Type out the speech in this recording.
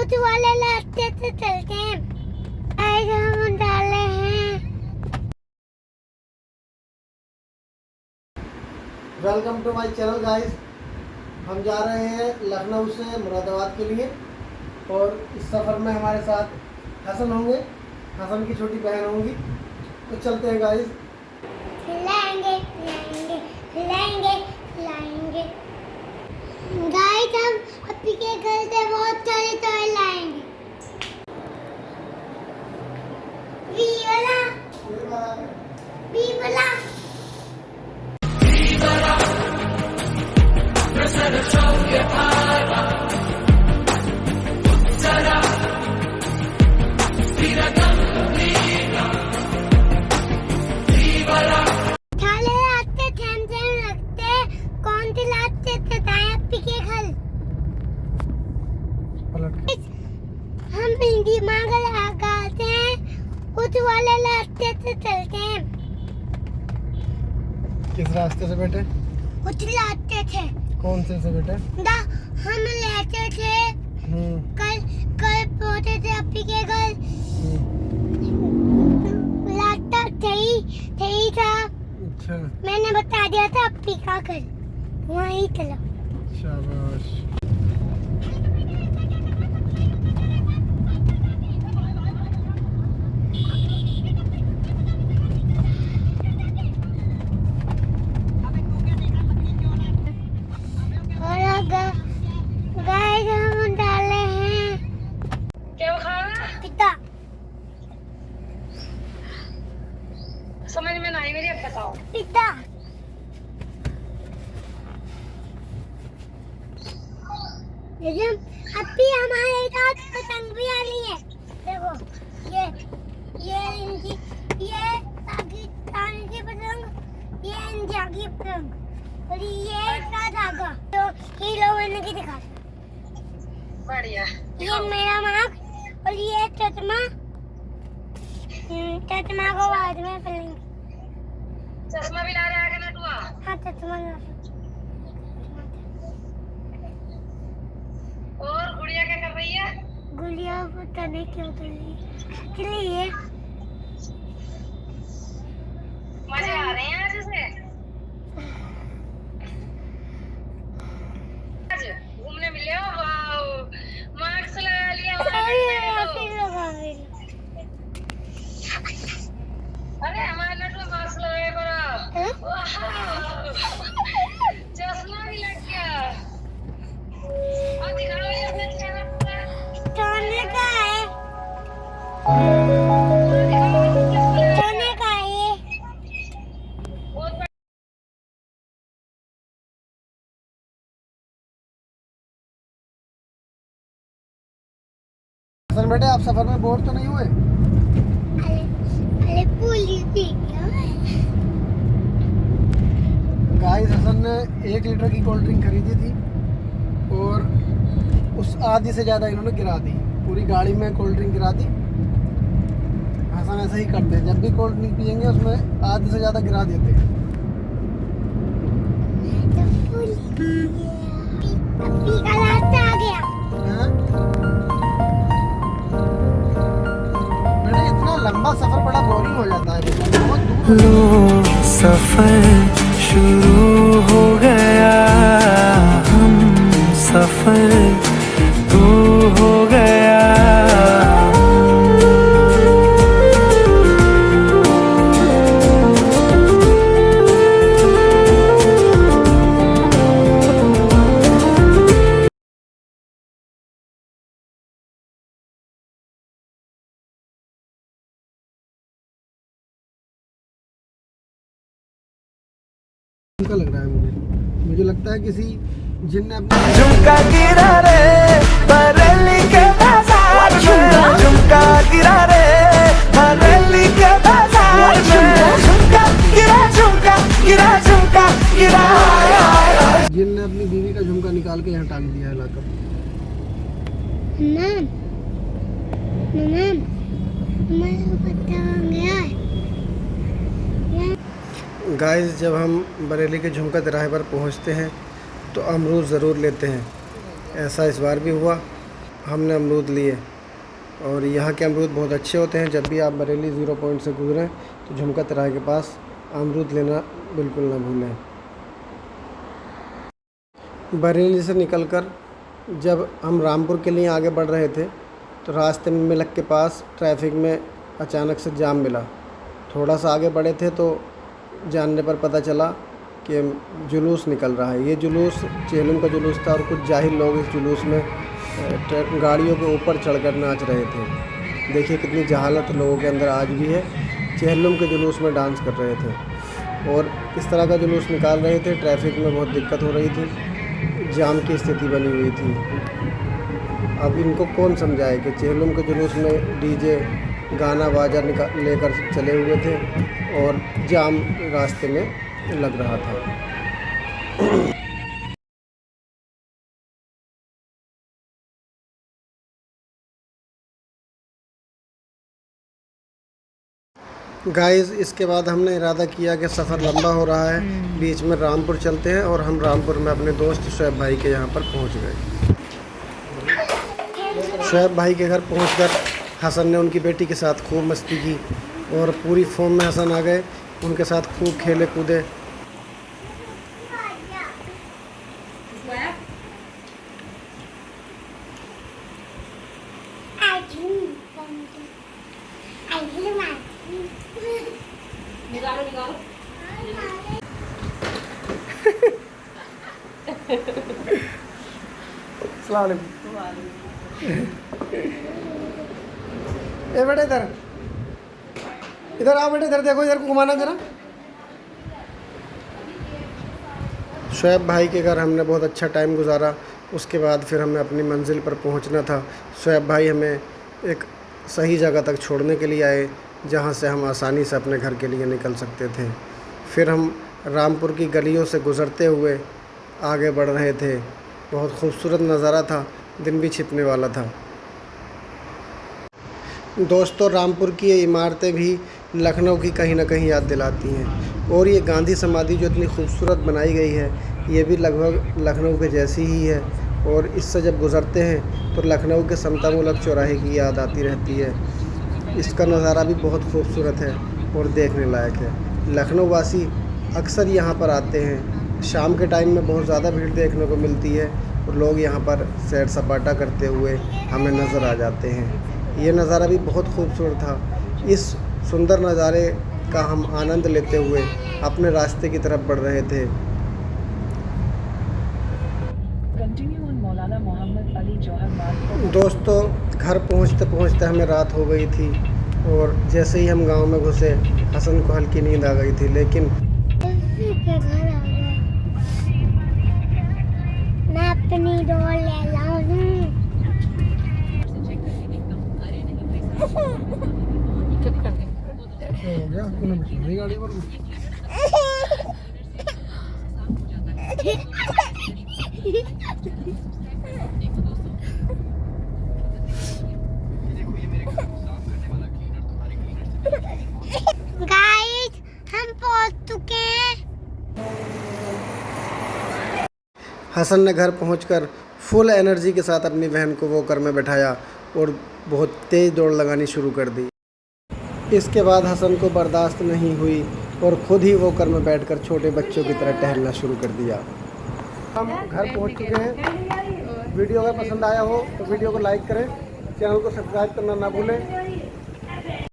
कुछ वाले रास्ते से चलते हैं। आज हम डाले हैं। Welcome to my channel guys. हम जा रहे हैं लखनऊ से मुरादाबाद के लिए और इस सफ़र में हमारे साथ हसन होंगे, हसन की छोटी बहन होंगी। तो चलते हैं गाइस। खिलाएंगे खिलाएंगे खिलाएंगे खिलाएंगे गाइस। हम अपी के घर से बहुत सारे टॉय लाएंगे। वी वाला हम दिमाग लगाते हैं, कुछ वाले रास्ते से चलते हैं। किस रास्ते से बेटे? कुछ रास्ते थे। कौन से बेटे? हम लेते थे कल पहुंचे थे अपी के घर। रास्ता सही था। अच्छा, मैंने बता दिया था अपी का घर, वहीं चलो। शाबाश। गाइस हम डाले हैं। क्या खाना? पिता समझ में नहीं मेरी, अब बताओ। पिता अभी हमारे साथ पतंग भी आ रही है। देखो ये इनकी, ये पाकिस्तान की पतंग, ये इंडिया की पतंग और ये इसका धागा। तो हीरो बनने की दिखा। बढ़िया। ये मेरा मार्क और ये चश्मा को बाद में पहनेंगे। चश्मा भी ला रहा है क्या नटुआ? हाँ चश्मा। और गुड़िया क्या कर रही है? गुड़िया पता नहीं क्यों कर रही है। चलिए मजे आ रहे हैं आज से। आज घूमने मिले हो? वाओ, मास्क लगा लिया। अरे हमारे नटुआ मास्क लगाए बड़ा। चश्मा भी लग गया। और दिखाओ ये अपने चेहरा पूरा। सोने का है, दिखाओ चश्मा लगा। सोने का है ये। बहुत हसन बेटे, आप सफ़र में बोर तो नहीं हुए? अरे पुलिस भी गाइस, हसन ने 1 लीटर की कोल्ड ड्रिंक खरीदी थी और उस आधी से ज़्यादा इन्होंने गिरा दी। पूरी गाड़ी में कोल्ड ड्रिंक गिरा दी। हसन ऐसा ही करते हैं, जब भी कोल्ड ड्रिंक पियेंगे उसमें आधी से ज़्यादा गिरा देते हैं। अपी का रास्ता आ गया। हाँ? बेटे, इतना लंबा सफ़र बड़ा बोरिंग हो जाता है। बहुत दूर लो सफर शुरू हो गया, हम सफर तू हो गया। का लग रहा है मुझे लगता है किसी जिन ने अपने झुमका गिरा रे बरेली के बाजार में, झुमका गिरा रे बरेली के बाजार में, झुमका गिरा झुमका गिरा। जिन ने अपनी बीवी का झुमका निकाल के यहाँ टांग दिया है लाकर। गाइस, जब हम बरेली के झुमका तिराहे पर पहुँचते हैं तो अमरूद ज़रूर लेते हैं। ऐसा इस बार भी हुआ। हमने अमरूद लिए और यहाँ के अमरूद बहुत अच्छे होते हैं। जब भी आप बरेली 0 पॉइंट से गुजरें तो झुमका तिराहे के पास अमरूद लेना बिल्कुल ना भूलें। बरेली से निकलकर जब हम रामपुर के लिए आगे बढ़ रहे थे तो रास्ते में मिलक के पास ट्रैफिक में अचानक से जाम मिला। थोड़ा सा आगे बढ़े थे तो जानने पर पता चला कि जुलूस निकल रहा है। ये जुलूस चेहलम का जुलूस था और कुछ जाहिल लोग इस जुलूस में गाड़ियों के ऊपर चढ़कर नाच रहे थे। देखिए कितनी जहालत लोगों के अंदर आज भी है। चेहलम के जुलूस में डांस कर रहे थे और इस तरह का जुलूस निकाल रहे थे। ट्रैफिक में बहुत दिक्कत हो रही थी, जाम की स्थिति बनी हुई थी। अब इनको कौन समझाए कि चेहलम के जुलूस में डीजे गाना बाजा लेकर चले हुए थे और जाम रास्ते में लग रहा था। गाइस इसके बाद हमने इरादा किया कि सफ़र लंबा हो रहा है, बीच में रामपुर चलते हैं और हम रामपुर में अपने दोस्त शुएब भाई के यहाँ पर पहुँच गए। शुएब भाई के घर पहुँचकर हसन ने उनकी बेटी के साथ खूब मस्ती की और पूरी फॉर्म में हसन आ गए। उनके साथ खूब खेले कूदे। अस्सलाम वालेकुम। ए बेटे इधर आओ बेटे, इधर देखो, इधर को घुमाना जरा। शुएब भाई के घर हमने बहुत अच्छा टाइम गुजारा। उसके बाद फिर हमें अपनी मंजिल पर पहुंचना था। शुएब भाई हमें एक सही जगह तक छोड़ने के लिए आए जहां से हम आसानी से अपने घर के लिए निकल सकते थे। फिर हम रामपुर की गलियों से गुज़रते हुए आगे बढ़ रहे थे। बहुत खूबसूरत नज़ारा था, दिन भी छिपने वाला था। दोस्तों रामपुर की ये इमारतें भी लखनऊ की कहीं ना कहीं याद दिलाती हैं और ये गांधी समाधि जो इतनी खूबसूरत बनाई गई है ये भी लगभग लखनऊ के जैसी ही है। और इससे जब गुज़रते हैं तो लखनऊ के समतामूलक चौराहे की याद आती रहती है। इसका नज़ारा भी बहुत खूबसूरत है और देखने लायक है। लखनऊ वासी अक्सर यहाँ पर आते हैं। शाम के टाइम में बहुत ज़्यादा भीड़ देखने को मिलती है और लोग यहाँ पर सैर सपाटा करते हुए हमें नज़र आ जाते हैं। ये नज़ारा भी बहुत खूबसूरत था। इस सुंदर नज़ारे का हम आनंद लेते हुए अपने रास्ते की तरफ बढ़ रहे थे। दोस्तों घर पहुँचते पहुँचते हमें रात हो गई थी और जैसे ही हम गांव में घुसे हसन को हल्की नींद आ गई थी। लेकिन मैं अपनी डोर ले लाऊं। हो गया गाड़ी पर। गाइस हम पहुंच चुके हैं। हसन ने घर पहुंचकर फुल एनर्जी के साथ अपनी बहन को वॉकर में बैठाया और बहुत तेज़ दौड़ लगानी शुरू कर दी। इसके बाद हसन को बर्दाश्त नहीं हुई और ख़ुद ही वॉकर में बैठकर छोटे बच्चों की तरह टहलना शुरू कर दिया। हम घर पहुंच चुके हैं। वीडियो अगर पसंद आया हो तो वीडियो को लाइक करें, चैनल को सब्सक्राइब करना ना भूलें